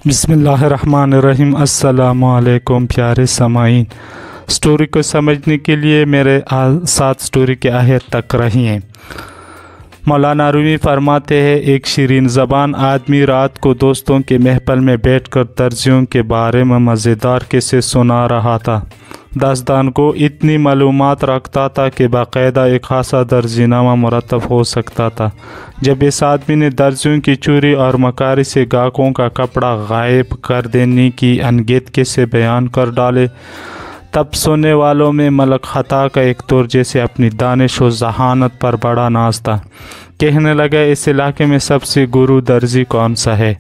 بسم اللہ الرحمن الرحیم۔ السلام علیکم پیارے سامعین، سٹوری کو سمجھنے کے لیے میرے ساتھ سٹوری کے آخر تک رہیے۔ مولانا رومی فرماتے ہیں، ایک شیرین زبان آدمی رات کو دوستوں کے محفل میں بیٹھ کر درزیوں کے بارے میں مزیدار قصے سنا رہا تھا۔ داستان کو اتنی معلومات رکھتا تھا کہ باقاعدہ ایک خاصا درزی نامہ مرتب ہو سکتا تھا۔ جب اس آدمی نے درزیوں کی چوری اور مکاری سے گاہکوں کا کپڑا غائب کر دینے کی انگیت قصے بیان کر ڈالے، تب سننے والوں میں ملک خطا کا ایک دور جیسے اپنی دانش و ذہانت پر بڑا ناز تھا۔ کہنے لگا، اس علاقے میں سب سے گرو درزی کون سا ہے؟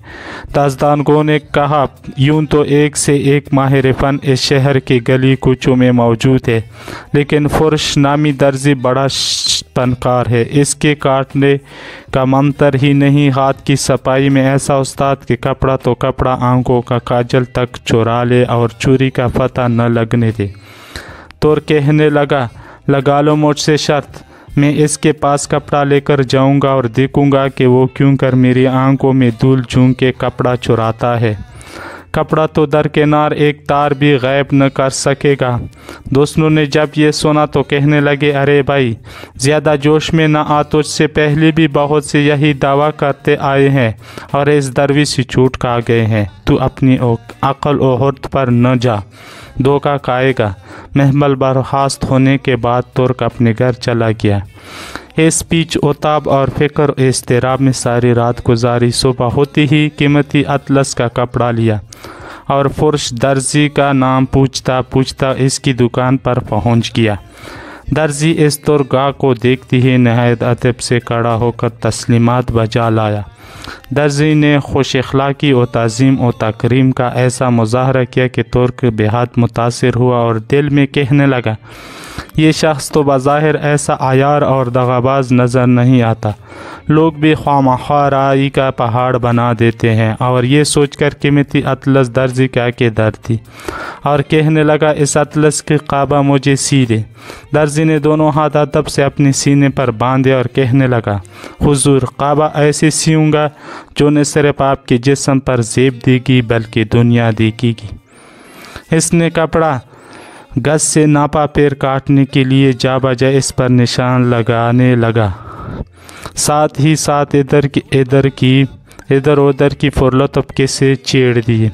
داستان گو نے کہا، یوں تو ایک سے ایک ماہر فن اس شہر کے گلی کوچوں میں موجود ہے، لیکن فرش نامی درزی بڑا فنکار ہے۔ اس کے کاٹنے کا منتر ہی نہیں، ہاتھ کی صفائی میں ایسا استاد کہ کپڑا تو کپڑا آنکھوں کا کاجل تک چورا لے اور چوری کا پتہ نہ لگنے دے۔ تو کہنے لگا، لگا لو مجھ سے شرط، میں اس کے پاس کپڑا لے کر جاؤں گا اور دیکھوں گا کہ وہ کیوں کر میری آنکھوں میں دھول جھونک کے کپڑا چراتا ہے۔ کپڑا تو درکنار ایک تار بھی غائب نہ کر سکے گا۔ دوستوں نے جب یہ سنا تو کہنے لگے، ارے بھائی، زیادہ جوش میں نہ آ، تجھ سے پہلے بھی بہت سے یہی دعویٰ کرتے آئے ہیں اور اس درویش سے چھوٹ کھا گئے ہیں۔ تو اپنی عقل و حرت پر نہ جا، دھوکہ کھائے گا۔ محمل برخاست ہونے کے بعد ترک اپنے گھر چلا گیا۔ اس پیچ و تاب اور فکر و اضطراب میں ساری رات گزاری۔ صبح ہوتی ہی قیمتی اطلس کا کپڑا لیا اور فرش درزی کا نام پوچھتا پوچھتا اس کی دکان پر پہنچ گیا۔ درزی اس ترگاہ کو دیکھتی ہی نہایت ادب سے کھڑا ہو کر تسلیمات بجا لایا۔ درزی نے خوش اخلاقی و تعظیم و تکریم کا ایسا مظاہرہ کیا کہ ترک بے حد متاثر ہوا اور دل میں کہنے لگا، یہ شخص تو بظاہر ایسا عیار اور دغاباز نظر نہیں آتا، لوگ بھی خواہ رائی کا پہاڑ بنا دیتے ہیں۔ اور یہ سوچ کر قیمتی اطلس درزی کیا کہ در تھی، اور کہنے لگا، اس اطلس کی قابہ مجھے سی دے۔ درزی نے دونوں ہاتھ ادب سے اپنے سینے پر باندھے اور کہنے لگا، حضور، قابہ ایسے سیوں گا جو نہ صرف آپ کے جسم پر زیب دے گی بلکہ دنیا دیکھے گی۔ اس نے کپڑا گز سے ناپا، پیر کاٹنے کے لیے جا بجا اس پر نشان لگانے لگا، ساتھ ہی ساتھ ادھر ادھر کی فرلطف سے چھیڑ دیے۔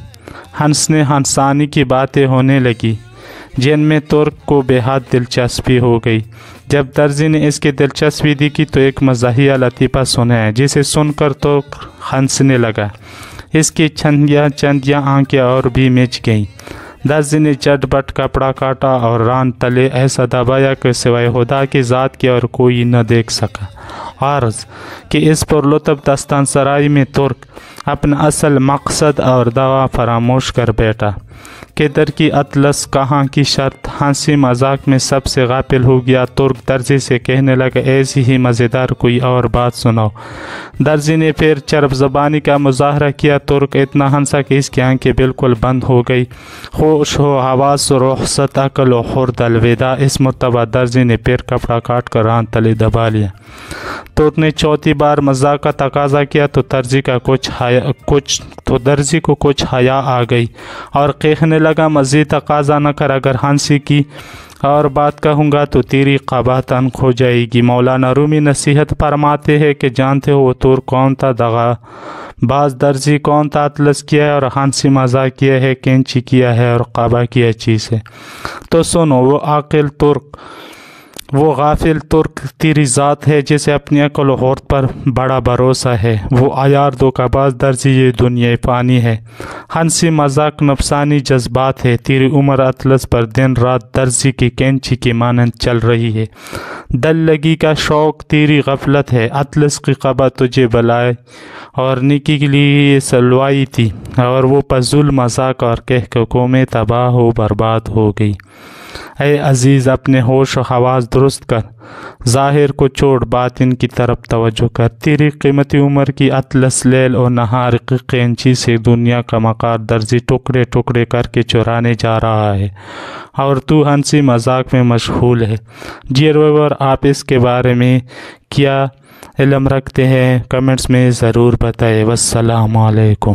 ہنسنے ہنسانی کی باتیں ہونے لگی جن میں ترک کو بے حد دلچسپی ہو گئی۔ جب درزی نے اس کی دلچسپی دیکھی تو ایک مزاحیہ لطیفہ سنایا، جسے سن کر ترک ہنسنے لگا۔ اس کی چندیاں آنکھیں اور بھی مچ گئیں۔ درزی نے چٹ بٹ کپڑا کاٹا اور ران تلے ایسا دبایا کہ سوائے خدا کی ذات کے اور کوئی نہ دیکھ سکا۔ عرض کہ اس پر لطف دستان سرائی میں ترک اپنا اصل مقصد اور دعویٰ فراموش کر بیٹھا۔ کدھر کی اطلس، کہاں کی شرط، ہنسی مذاق میں سب سے غافل ہو گیا۔ ترک درزی سے کہنے لگا، ایسی ہی مزیدار کوئی اور بات سناؤ۔ درزی نے پھر چرب زبانی کا مظاہرہ کیا۔ ترک اتنا ہنسا کہ اس کی آنکھیں بالکل بند ہو گئی۔ خوش ہو حواس و رخصت عقل و خرد الوداع، اس مرتبہ درزی نے پھر کپڑا کاٹ کر ران تلے دبا لیا۔ ترک نے چوتھی بار مذاق کا تقاضا کیا تو درزی کو کچھ حیا آ گئی اور کہنے لگا، مزید تقاضا نہ کر، اگر ہنسی کی اور بات کہوں گا تو تیری قبا تنگ ہو جائے گی۔ مولانا رومی نصیحت فرماتے ہیں کہ جانتے ہو وہ ترک کون تھا، دغا باز درزی کون تھا، اطلس کیا ہے اور ہنسی مذاق کیا ہے، کینچی کیا ہے اور قبا کیا چیز ہے؟ تو سنو، وہ عاقل ترک، وہ غافل ترک تیری ذات ہے جسے اپنی عقل و حرت پر بڑا بھروسہ ہے۔ وہ عیار دھوکہ باز درزی یہ دنیا فانی ہے، ہنسی مذاق نفسانی جذبات ہے۔ تیری عمر اطلس پر دن رات درزی کی کینچی کی مانند چل رہی ہے۔ دل لگی کا شوق تیری غفلت ہے۔ اطلس کی قبا تجھے بلائے اور نیکی کے لیے سلوائی تھی، اور وہ فضول مذاق اور کہکہوں میں تباہ و برباد ہو گئی۔ اے عزیز، اپنے ہوش و حواس درست کر، ظاہر کو چھوڑ، باطن کی طرف توجہ کر۔ تیری قیمتی عمر کی اطلس لیل و نہار کی قینچی سے دنیا کا مکار درزی ٹکڑے ٹکڑے کر کے چرانے جا رہا ہے، اور تو ہنسی مذاق میں مشغول ہے۔ ڈیئر ویور، آپ اس کے بارے میں کیا علم رکھتے ہیں؟ کمنٹس میں ضرور بتائیں۔ والسلام علیکم۔